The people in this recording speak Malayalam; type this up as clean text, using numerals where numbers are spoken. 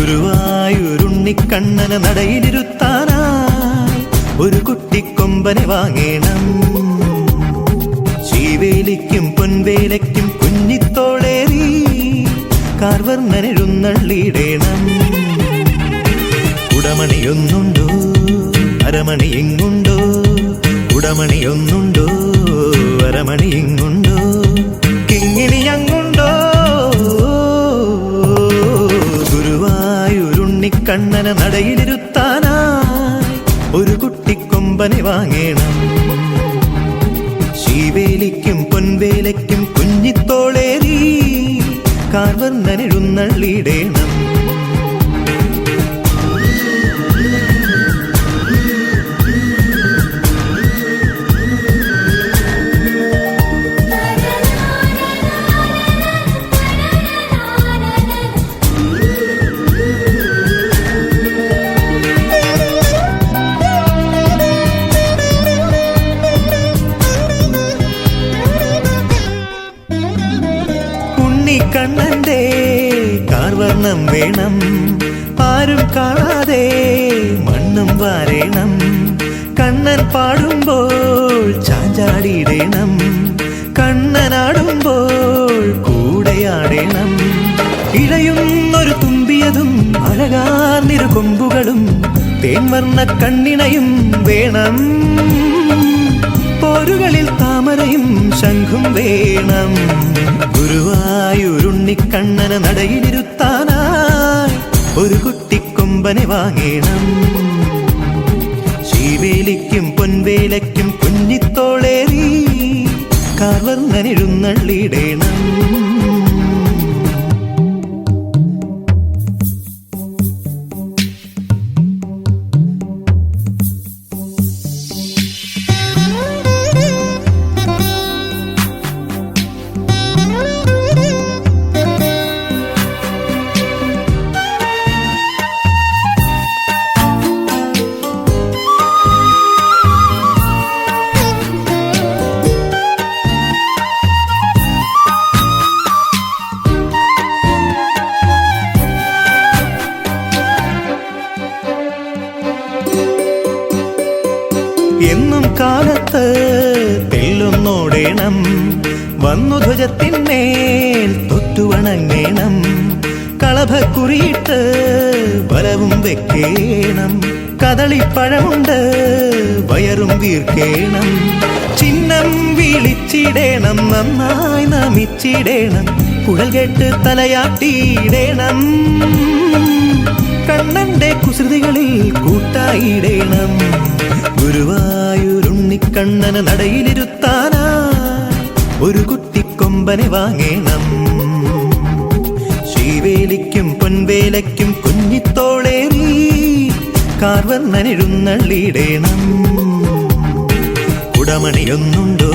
ഗുരുവായൂരുണ്ണിക്കണ്ണനെ നടയിലിരുത്താനായി ഒരു കുട്ടിക്കൊമ്പനെ വാങ്ങേണം. ശ്രീവേലിക്കും പൊൻവേലയ്ക്കും കുഞ്ഞിത്തോളേറി കാർവർണ്ണനെഴുന്നള്ളിയിടേണം. കുടമണിയൊന്നുണ്ടോ അരമണി ഇങ്ങുണ്ടോ, കുടമണിയൊന്നുണ്ടോ അരമണി ഇങ്ങുണ്ടോ, കിങ്ങിണി അങ്ങുണ്ടോ. ഗുരുവായൂരുണ്ണിക്കണ്ണനെ നടയിലിരുത്താനായി ഒരു കുട്ടിക്കൊമ്പനെ വാങ്ങേണം. ശ്രീവേലിക്കും പൊൻവേലയ്ക്കും കുഞ്ഞിത്തോളേറി കാർവർണ്ണനെഴുന്നള്ളിയിടേണം. കണ്ണന്റെ കാർവർണം വേണം, ആരും കാണാതെ മണ്ണും വാരേണം. കണ്ണൻ പാടുമ്പോൾ ചാഞ്ചാടിയിടേണം, കണ്ണനാടുമ്പോൾ കൂടെയാടേണം. ഇഴയുന്നൊരു തുമ്പിയതും അഴകാർന്നിരു കൊമ്പുകളും തേൻവർണ്ണ കണ്ണിണയും വേണം. പോരുകളിൽ താമരയും ശംഖും വേണം. ഗുരുവായൂരുണ്ണിക്കണ്ണനെ നടയിലിരുത്താനായി ഒരു കുട്ടിക്കൊമ്പനെ വാങ്ങേണം. ശ്രീവേലിക്കും പൊൻവേലയ്ക്കും കുഞ്ഞിത്തോളേറി കാർവർണ്ണനെഴുന്നള്ളിയിടേണം. എന്നും കാലത്ത് തെല്ലൊന്നോടേണം, വന്നു ധ്വജത്തിന്മേൽ തൊട്ടുവണങ്ങേണം. കളഭക്കുറിയിട്ട് വലവും വെക്കേണം, കദളിപ്പഴമുണ്ട് വയറും വീർക്കേണം. ചിഹ്നം വിളിച്ചിടേണം, നന്നായി നമിച്ചിടേണം, കുഴൽ കേട്ട് തലയാട്ടിയിടേണം. കണ്ണന്റെ കുസൃതികളിൽ കൂട്ടായിടേണം. ഗുരുവായൂരുണ്ണിക്കണ്ണനെ നടയിലിരുത്താനായി ഒരു കുട്ടിക്കൊമ്പനെ വാങ്ങേണം. ശ്രീവേലിക്കും പൊൻവേലയ്ക്കും കുഞ്ഞിത്തോളേറി കാർവർണ്ണനെഴുന്നള്ളിയിടേണം. കുടമണിയൊന്നുണ്ടോ